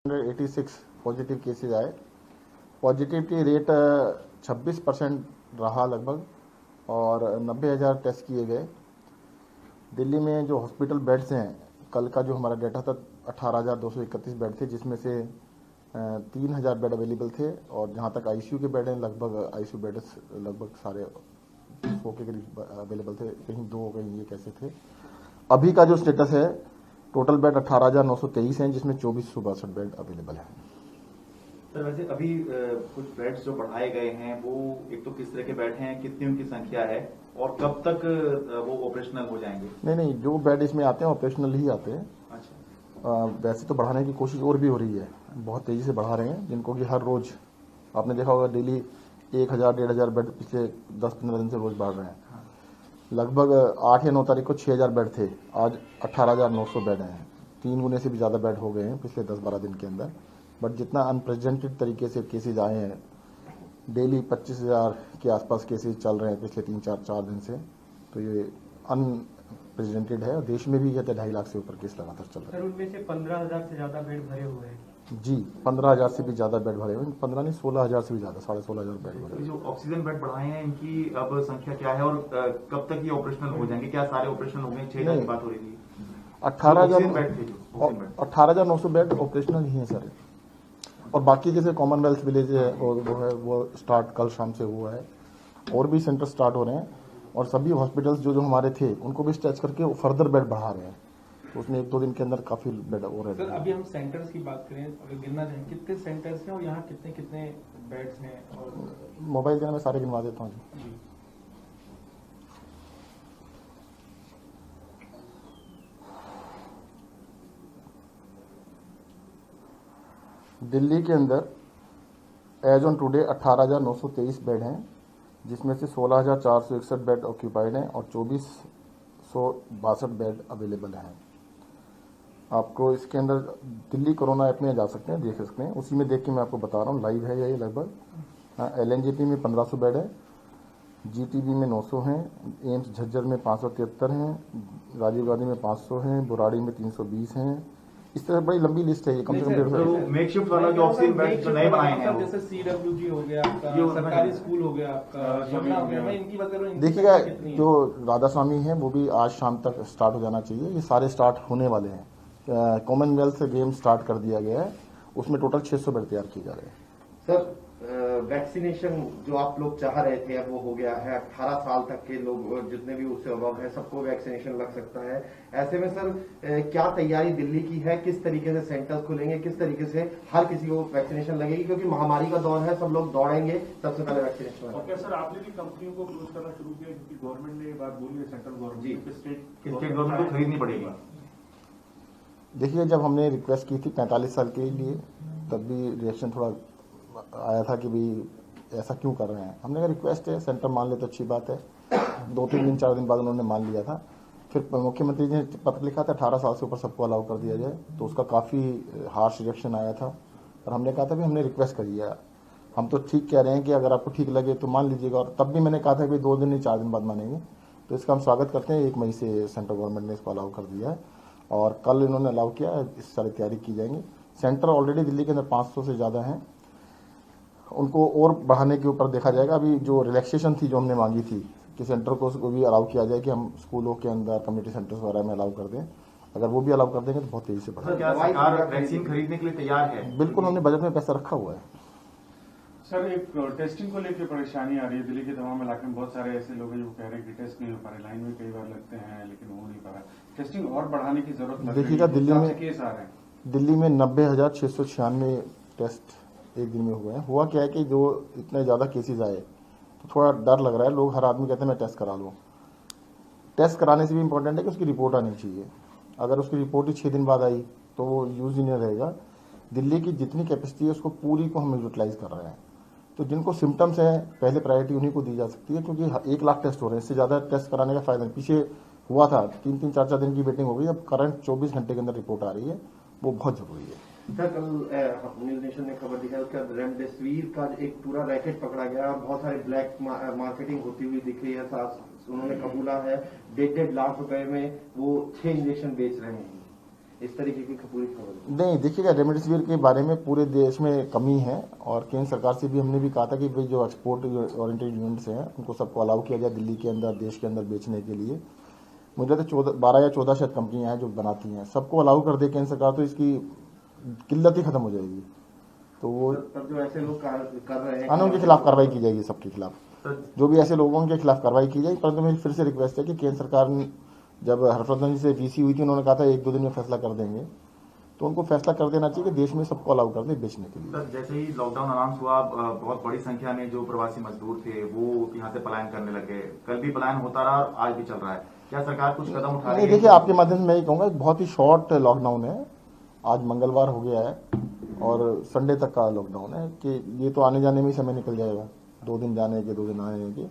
186 positive cases आए। Positivity rate 26% रहा लगभग और 90,000 टेस्ट किए गए। दिल्ली में जो हॉस्पिटल बेड्स हैं, कल का जो हमारा डेटा था 18,231 बेड थे, जिसमें से 3,000 बेड अवेलेबल थे और जहां तक आईसीयू के बेड हैं लगभग आईसीयू बेड्स लगभग सारे 100 के करीब अवेलेबल थे, कहीं 2 कहीं 1 ऐसे थे। अभी का जो स्टेटस है, टोटल बेड 18,923 हैं, जिसमें 2462 बेड अवेलेबल हैं। सर वैसे अभी कुछ बेड्स जो बढ़ाए गए हैं वो एक तो किस तरह के बेड हैं, कितनी उनकी संख्या है और कब तक वो ऑपरेशनल हो जाएंगे? नहीं, जो बेड इसमें आते हैं ऑपरेशनल ही आते हैं। अच्छा। वैसे तो बढ़ाने की कोशिश और भी हो रही है, बहुत तेजी से बढ़ा रहे हैं, जिनको कि हर रोज आपने देखा होगा डेली 1,000-1,500 बेड पिछले 10-15 दिन से रोज बढ़ रहे हैं। लगभग 8 या 9 तारीख को 6,000 बेड थे, आज 18,900 बेड हैं। 3 गुने से भी ज़्यादा बेड हो गए हैं पिछले 10-12 दिन के अंदर। बट जितना अनप्रेसिडेंटेड तरीके से केसेज आए हैं, डेली 25,000 के आसपास केसेज चल रहे हैं पिछले 3-4 दिन से, तो ये अनप्रेसिडेंटेड है। देश में भी कहते 2.5 लाख से ऊपर केस लगातार चल रहे हैं। सर उनमें से 15,000 से ज्यादा बेड भरे हुए हैं। जी, 15,000 से भी ज्यादा बेड भरे हुए हैं। 15 नहीं, 16,000 से भी ज्यादा, 16,500 बेड भरे हुए हैं। जो ऑक्सीजन बेड बढ़ाए हैं इनकी अब संख्या क्या है और कब तक ये ऑपरेशनल हो जाएंगे? क्या सारे ऑपरेशनल होंगे? 6,000 की बात हो रही थी। 18,900 बेड ऑपरेशनल ही है सर। और बाकी जैसे कॉमनवेल्थ विलेज है वो स्टार्ट कल शाम से हुआ है, और भी सेंटर स्टार्ट हो रहे हैं और सभी हॉस्पिटल्स जो हमारे थे उनको भी स्ट्रेच करके फर्दर बेड बढ़ा रहे हैं, तो उसमें 1-2 दिन के अंदर काफी बेड हो रहे हैं। सर अभी हम सेंटर्स की बात करें, अगर गिनना चाहें कितने सेंटर्स हैं और यहाँ कितने कितने बेड्स हैं? और मोबाइल देना, मैं सारे गिनवा देता हूँ जी। दिल्ली के अंदर एज ऑन टुडे 18,923 बेड हैं, जिसमें से 16,461 बेड ऑक्यूपाइड हैं और 2,462 बेड अवेलेबल हैं। आपको इसके अंदर दिल्ली कोरोना ऐप में जा सकते हैं, देख सकते हैं, उसी में देख के मैं आपको बता रहा हूँ, लाइव है ये लगभग। एलएनजेपी में 1,500 बेड है, जीटीबी में 900 हैं, एम्स झज्जर में 573 हैं, राजीव गांधी में 500 हैं, बुराड़ी में 320 हैं। इस तरह बड़ी लंबी लिस्ट है ये, कम से कम 150। मेकशिफ्ट वाला जो ऑक्सीजन बेड जो नए बनाए हैं, जैसे सीडब्ल्यूजी हो गया आपका, सरकारी स्कूल हो गया आपका, शिमला हो गया, इनकी बात करो। देखिएगा, जो राधा स्वामी है वो भी आज शाम तक स्टार्ट हो जाना चाहिए, ये सारे स्टार्ट होने वाले हैं। कॉमनवेल्थ गेम स्टार्ट कर दिया गया है, उसमें टोटल 600 बेड तैयार किए जा रहे हैं। सर वैक्सीनेशन जो आप लोग चाह रहे थे अब वो हो गया है, 18 साल तक के लोग जितने भी उससे अबव है सबको वैक्सीनेशन लग सकता है। ऐसे में सर क्या तैयारी दिल्ली की है, किस तरीके से सेंटर्स खुलेंगे, किस तरीके से हर किसी को वैक्सीनेशन लगेगी, क्योंकि महामारी का दौर है, सब लोग दौड़ेंगे सबसे पहले वैक्सीनेशन। और क्या सर आपने भी कंपनियों को अप्रोच करना शुरू किया, क्योंकि गवर्नमेंट ने ये बात बोली है, सेंट्रल गवर्नमेंट जी, स्टेट गवर्नमेंट को खरीदनी पड़ेगी। देखिए, जब हमने रिक्वेस्ट की थी 45 साल के लिए, तब भी रिएक्शन थोड़ा आया था कि भाई ऐसा क्यों कर रहे हैं। हमने कहा रिक्वेस्ट है, सेंटर मान ले तो अच्छी बात है। 2-3 दिन 4 दिन बाद उन्होंने मान लिया था। फिर मुख्यमंत्री जी ने पत्र लिखा था 18 साल से ऊपर सबको अलाउ कर दिया जाए, तो उसका काफ़ी हार्श रिएक्शन आया था। और हमने कहा था भी हमने रिक्वेस्ट करी है, हम तो ठीक कह रहे हैं कि अगर आपको ठीक लगे तो मान लीजिएगा। और तब भी मैंने कहा था कि 2 दिन नहीं 4 दिन बाद मानेंगे, तो इसका हम स्वागत करते हैं। 1 मई से सेंट्रल गवर्नमेंट ने इसको अलाउ कर दिया है और कल इन्होंने अलाउ किया है, इस सारी तैयारी की जाएंगी। सेंटर ऑलरेडी दिल्ली के अंदर 500 से ज़्यादा हैं, उनको और बढ़ाने के ऊपर देखा जाएगा। अभी जो रिलैक्सेशन थी जो हमने मांगी थी कि सेंटर को भी अलाउ किया जाए कि हम स्कूलों के अंदर कम्युनिटी सेंटर्स वगैरह में अलाउ कर दें, अगर वो भी अलाउ कर देंगे तो बहुत तेजी से बढ़ेगा। क्या सरकार वैक्सीन खरीदने के लिए तैयार है? बिल्कुल, हमने बजट में पैसा रखा हुआ है। सर एक टेस्टिंग को लेकर परेशानी आ रही है दिल्ली के तमाम इलाके में। बहुत सारे ऐसे लोग हैं जो कह रहे हैं कि टेस्ट नहीं हो पा रहे, लाइन में कई बार लगते हैं लेकिन हो नहीं पा रहा। टेस्टिंग और बढ़ाने की जरूरत है। देखिएगा, केस आ रहे हैं दिल्ली में 90,696 टेस्ट एक दिन में हुए हैं। हुआ क्या है कि जो इतने ज़्यादा केसेज आए तो थोड़ा डर लग रहा है, लोग हर आदमी कहते हैं मैं टेस्ट करा लूँ। टेस्ट कराने से भी इम्पोर्टेंट है कि उसकी रिपोर्ट आनी चाहिए। अगर उसकी रिपोर्ट ही 6 दिन बाद आई तो वो यूज ही नहीं रहेगा। दिल्ली की जितनी कैपेसिटी है उसको पूरी को हम यूटिलाइज कर रहे हैं। तो जिनको सिम्टम्स हैं पहले प्रायोरिटी उन्हीं को दी जा सकती है, क्योंकि 1 लाख टेस्ट हो रहे हैं, इससे ज़्यादा टेस्ट कराने का फायदा नहीं। पीछे हुआ था 3-3, 4-4 दिन की वेटिंग हो गई, अब करंट 24 घंटे के अंदर रिपोर्ट आ रही है, वो बहुत जरूरी है। सर कल न्यूज नेशन ने खबर दिखाई, उसका रेमडेसिविर का एक पूरा रैकेट पकड़ा गया और बहुत सारी ब्लैक मार्केटिंग होती हुई दिख रही है। साथ उन्होंने कबूला है 1.5 लाख रुपए में वो 6 इंजेक्शन बेच रहे हैं। इस तरीके की पूरी खबर। नहीं, देखिएगा रेमडेसिविर के बारे में पूरे देश में कमी है और केंद्र सरकार से भी हमने भी कहा था कि भाई जो एक्सपोर्ट ओरिएंटेड यूनिट्स हैं उनको सबको अलाउ किया जाए दिल्ली के अंदर, देश के अंदर बेचने के लिए। मुझे तो 12 या 14 शायद कंपनियां हैं जो बनाती हैं, सबको अलाउ कर दे केंद्र सरकार तो इसकी किल्लत ही खत्म हो जाएगी। तो वो तब जो ऐसे लोग कर रहे हैं कानून के खिलाफ कार्रवाई की जाएगी, सबके खिलाफ जो भी ऐसे लोगों के खिलाफ कार्रवाई की जाएगी। परंतु मेरी फिर से रिक्वेस्ट है कि केंद्र सरकार ने जब हर्षवर्धन जी से वीसी हुई थी उन्होंने कहा था 1-2 दिन में फैसला कर देंगे, तो उनको फैसला कर देना चाहिए कि देश में सबको अलाउ कर दे बेचने के लिए। सर जैसे ही लॉकडाउन अनाउंस हुआ बहुत बड़ी संख्या में जो प्रवासी मजदूर थे वो यहाँ से पलायन करने लगे। कल भी पलायन होता रहा और आज भी चल रहा है। क्या सरकार कुछ कदम उठा रही नहीं, है? देखिए आपके माध्यम से मैं ये कहूँगा बहुत ही शॉर्ट लॉकडाउन है। आज मंगलवार हो गया है और संडे तक का लॉकडाउन है कि ये तो आने जाने में ही समय निकल जाएगा, 2 दिन जाने के 2 दिन आने के।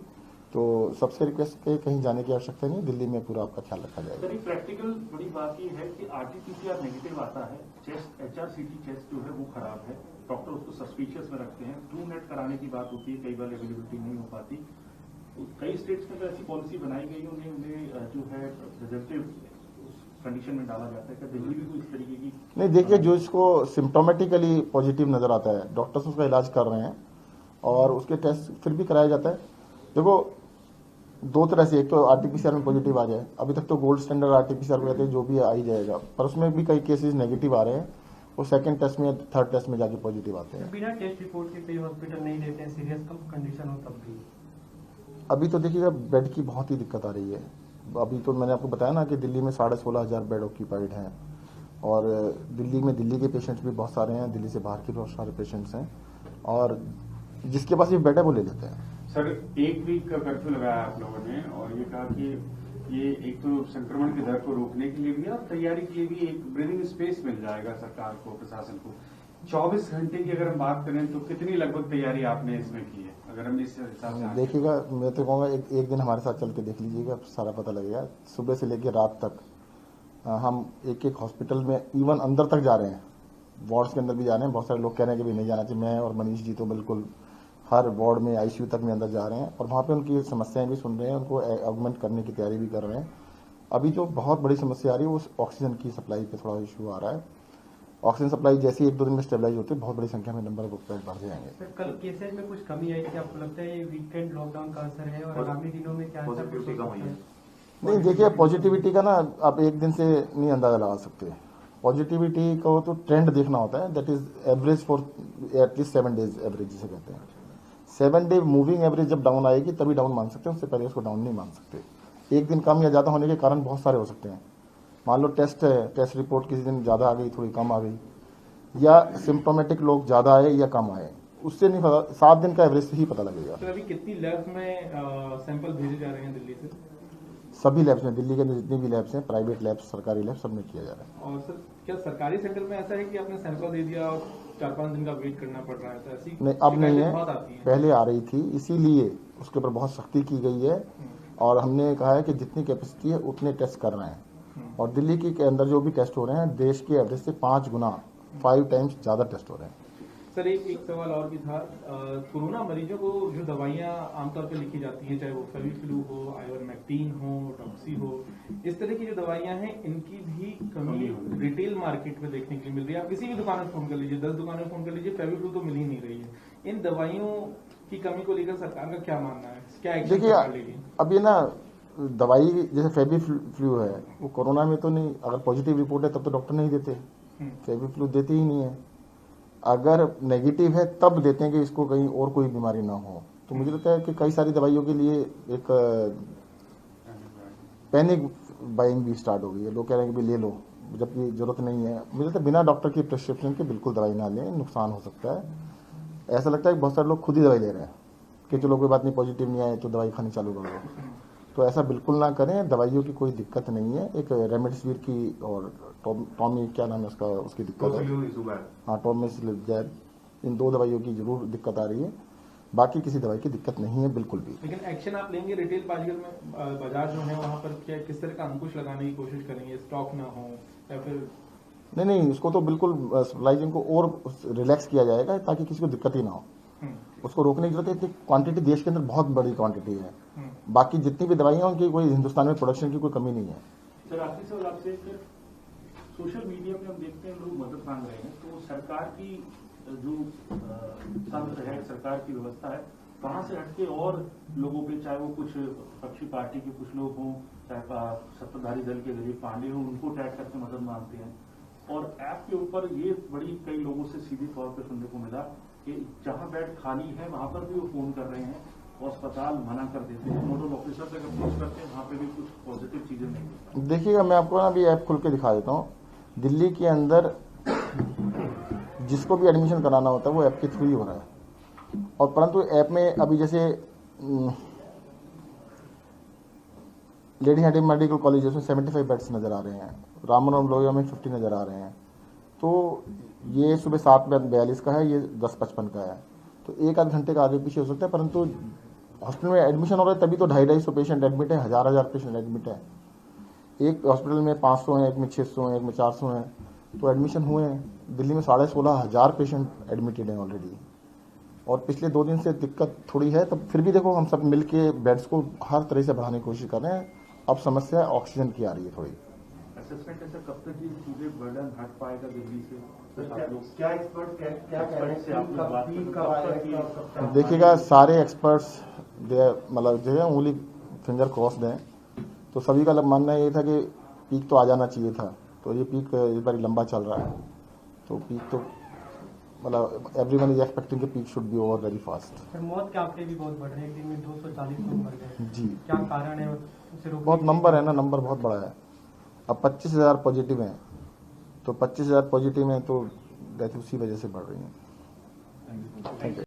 तो सबसे रिक्वेस्ट है कहीं जाने की आवश्यकता नहीं, दिल्ली में पूरा आपका ख्याल रखा जाएगा। सर प्रैक्टिकल बड़ी बात ये है कि आरटीपीसीआर नेगेटिव आता है, चेस्ट एचआरसीटी चेस्ट जो है वो खराब है, डॉक्टर उसको सस्पिशियस में रखते हैं, ट्रूनेट कराने की बात होती है, कई बार अवेलेबिलिटी नहीं हो पाती। तो कई स्टेट्स में तो ऐसी पॉलिसी बनाई गई है, उन्हें जो है प्रिजर्वेटिव कंडीशन में डाला जाता है। क्या दिल्ली भी कोई इस तरीके की? नहीं, देखिए जो इसको सिम्टोमेटिकली पॉजिटिव नजर आता है, डॉक्टर्स उसका इलाज कर रहे हैं और उसके टेस्ट फिर भी कराया जाता है। देखो 2 तरह से, एक तो आरटीपीसीआर में पॉजिटिव आ जाए, अभी तक तो गोल्ड स्टैंडर्ड आरटीपीसीआर कहते हैं जो भी आ ही जाएगा, पर उसमें भी कई केसेस नेगेटिव आ रहे हैं, वो सेकंड टेस्ट में 3rd टेस्ट में जाके पॉजिटिव आते हैं। बिना टेस्ट रिपोर्ट के कई हॉस्पिटल नहीं देते हैं, सीरियस कंडीशन हो तब भी। अभी तो देखिएगा बेड की बहुत ही दिक्कत आ रही है। अभी तो मैंने आपको बताया ना कि दिल्ली में 16,500 बेड ऑक्यूपाइड हैं और दिल्ली में दिल्ली के पेशेंट्स भी बहुत सारे हैं, दिल्ली से बाहर के बहुत सारे पेशेंट्स हैं और जिसके पास ये बेड है वो ले लेते हैं। सर 1 वीक का कर्फ्यू लगाया आप लोगों ने और ये कहा कि ये एक तो संक्रमण की दर को रोकने के लिए भी और तैयारी के लिए भी एक ब्रीदिंग स्पेस मिल जाएगा सरकार को, प्रशासन को। 24 घंटे की अगर हम बात करें तो कितनी लगभग तैयारी आपने इसमें की है, अगर हम इस हिसाब से देखिएगा मैं तो कहूँगा एक दिन हमारे साथ चल के देख लीजिएगा, सारा पता लगेगा। सुबह से लेकर रात तक हम एक हॉस्पिटल में इवन अंदर तक जा रहे हैं, वार्ड्स के अंदर भी जा रहे हैं। बहुत सारे लोग कह रहे हैं कि भी नहीं जाना चाहिए, मैं और मनीष जी तो बिल्कुल हर वार्ड में आईसीयू तक में अंदर जा रहे हैं और वहाँ पे उनकी समस्याएं भी सुन रहे हैं, उनको ऑगमेंट करने की तैयारी भी कर रहे हैं। अभी जो बहुत बड़ी समस्या आ रही है वो ऑक्सीजन की सप्लाई पे थोड़ा इशू आ रहा है। ऑक्सीजन सप्लाई जैसे 1-2 दिन में स्टेबलाइज होती है, बहुत बड़ी संख्या में नंबर ऑफ बेड बढ़ जाएंगे। सर कल केसेज में कुछ कमी आई, क्या आपको लगता है ये वीकेंड लॉकडाउन का असर है और आगामी दिनों में क्या पॉजिटिविटी कम हुई है? नहीं, देखिए पॉजिटिविटी का ना आप एक दिन से नहीं अंदाजा लगा सकते। पॉजिटिविटी को तो ट्रेंड देखना होता है, that is average for at least 7 days average जिसे कहते हैं। 7 डे मूविंग एवरेज जब डाउन आएगी तभी डाउन मान सकते हैं, उससे पहले उसको डाउन नहीं मान सकते। एक दिन कम या ज्यादा होने के कारण बहुत सारे हो सकते हैं। मान लो टेस्ट है, टेस्ट रिपोर्ट किसी दिन ज्यादा आ गई, थोड़ी कम आ गई, या सिम्टोमेटिक लोग ज्यादा आए या कम आए, उससे नहीं पता, 7 दिन का एवरेज से ही पता लगेगा। तो अभी कितनी लैब्स में सैंपल भेजे जा रहे हैं दिल्ली से? सभी लैब्स में, दिल्ली के अंदर जितनी भी लैब्स हैं, प्राइवेट लैब्स, सरकारी लैब्स, सब में किया जा रहा है। और सर क्या सरकारी सेंटर में ऐसा है कि आपने सैंपल दे दिया और 4-5 दिन का वेट करना पड़ रहा है? तो ऐसी नहीं, अब नहीं शिकायतें बहुत आती है, हैं। पहले आ रही थी, इसीलिए उसके ऊपर बहुत सख्ती की गई है और हमने कहा है कि जितनी कैपेसिटी है उतने टेस्ट कर रहे हैं और दिल्ली के अंदर जो भी टेस्ट हो रहे हैं देश के एवरेज से 5 गुना 5 टाइम्स ज्यादा टेस्ट हो रहे हैं। सर एक सवाल और भी था, कोरोना मरीजों को जो दवाइयां आमतौर पर लिखी जाती हैं, चाहे वो फेविफ्लू हो, आइवरमेक्टिन हो, डॉक्सी हो, इस तरह की जो दवाइयां हैं इनकी भी कमी रिटेल मार्केट में देखने के लिए मिल रही है। आप किसी भी दुकान में फोन कर लीजिए, 10 दुकानों में फोन कर लीजिए, फेविफ्लू तो मिल ही नहीं रही है। इन दवाइयों की कमी को लेकर सरकार का क्या मानना है, क्या एक्शन सरकार लेगी? अब ये ना दवाई जैसे फेविफ्लू है वो कोरोना में तो नहीं, अगर पॉजिटिव रिपोर्ट है तब तो डॉक्टर नहीं देते, फेविफ्लू देते ही नहीं है। अगर नेगेटिव है तब देते हैं कि इसको कहीं और कोई बीमारी ना हो। तो मुझे लगता है कि कई सारी दवाइयों के लिए एक पैनिक बाइंग भी स्टार्ट हो गई है। लोग कह रहे हैं कि ले लो, जबकि जरूरत नहीं है। मुझे लगता है बिना डॉक्टर की प्रिस्क्रिप्शन के बिल्कुल दवाई ना लें, नुकसान हो सकता है। ऐसा लगता है कि बहुत सारे लोग खुद ही दवाई ले रहे हैं कि चलो कोई बात नहीं, पॉजिटिव नहीं आए तो दवाई खानी चालू कर लो। तो ऐसा बिल्कुल ना करें, दवाइयों की कोई दिक्कत नहीं है। एक रेमडेसिविर की और टॉमी क्या नाम है उसका, उसकी दिक्कत है, हाँ टॉमिसिलिजैब, इन 2 दवाइयों की जरूर दिक्कत आ रही है, बाकी किसी दवाई की दिक्कत नहीं है बिल्कुल भी। लेकिन एक्शन आप लेंगे रिटेल बाजार जो है वहाँ पर क्या किस तरह का अंकुश लगाने की कोशिश करेंगे, स्टॉक ना हो या फिर? नहीं, उसको तो बिल्कुल सप्लाई चेन को और रिलैक्स किया जाएगा ताकि किसी को दिक्कत ही ना हो। उसको रोकने की जरूरत है। क्वांटिटी देश के अंदर बहुत बड़ी क्वांटिटी है, बाकी जितनी भी दवाइयां उनकी कोई हिंदुस्तान में प्रोडक्शन की कोई कमी नहीं है। सर आखिरी सवाल आपसे, सोशल मीडिया पे हम देखते हैं लोग मदद मांग रहे हैं, तो सरकार की जो तंत्र है, सरकार की व्यवस्था है, कहाँ से हटके और लोगों पे, चाहे वो कुछ पक्षी पार्टी के कुछ लोग हों, चाहे सत्ताधारी दल के दिलीप पांडे हों, उनको टैग करके मदद मांगते हैं। और ऐप के ऊपर ये बड़ी कई लोगों से सीधे तौर पर सुनने को मिला कि जहां बेड खाली है वहां पर भी वो फोन कर रहे हैं और अस्पताल मना कर देते हैं। नोडल ऑफिसर तक अप्रोच करते हैं, वहां पे भी कुछ पॉजिटिव चीजें नहीं होती। देखिएगा, मैं आपको ना अभी ऐप खुल के दिखा देता हूँ। दिल्ली के अंदर जिसको भी एडमिशन कराना होता है वो ऐप के थ्रू ही हो रहा है। और परंतु ऐप में अभी जैसे लेडी हार्डिंग मेडिकल कॉलेज में 75 बेड्स नज़र आ रहे हैं, राममनोहर लोहिया में 50 नज़र आ रहे हैं। तो ये सुबह 7:42 का है, ये 10:55 का है, तो एक आध घंटे का आगे पीछे हो सकता है। परंतु हॉस्पिटल में एडमिशन हो रहा है तभी तो 250-250 पेशेंट एडमिट है, 1000 पेशेंट एडमिट है। एक हॉस्पिटल में 500 हैं, एक में 600 हैं, एक में 400 हैं, तो एडमिशन हुए हैं। दिल्ली में 16,500 पेशेंट एडमिटेड हैं ऑलरेडी। और पिछले 2 दिन से दिक्कत थोड़ी है, तब फिर भी देखो हम सब मिल के बेड्स को हर तरह से बढ़ाने की कोशिश कर रहे हैं। अब समस्या ऑक्सीजन की आ रही है थोड़ी। असेसमेंट ऐसा कब तक ये चीजें बर्डन हट पाएगा दिल्ली से? क्या एक्सपर्ट क्या कह रहे हैं से आप लोग बात पीक करें, कब कब आएगा, तक कब तक? देखिएगा, सारे एक्सपर्ट्स मतलब जो है उंगली फिंगर क्रॉस्ड हैं, तो सभी का मानना ये था कि पीक तो आ जाना चाहिए था। तो ये पीक इस बार लंबा चल रहा है, तो पीक तो मतलब एवरीवन इज एक्सपेक्टिंग कि peak should be over very fast. Sir, मौत के आंकड़े भी बहुत बढ़ रहे हैं, एक दिन में 240 लोग मर गए। जी, क्या कारण है उसे रोकने बहुत के नंबर लिए? है ना, नंबर बहुत बड़ा है। अब 25,000 पॉजिटिव हैं, तो 25,000 पॉजिटिव हैं तो डेथ उसी वजह से बढ़ रही है। Thank you.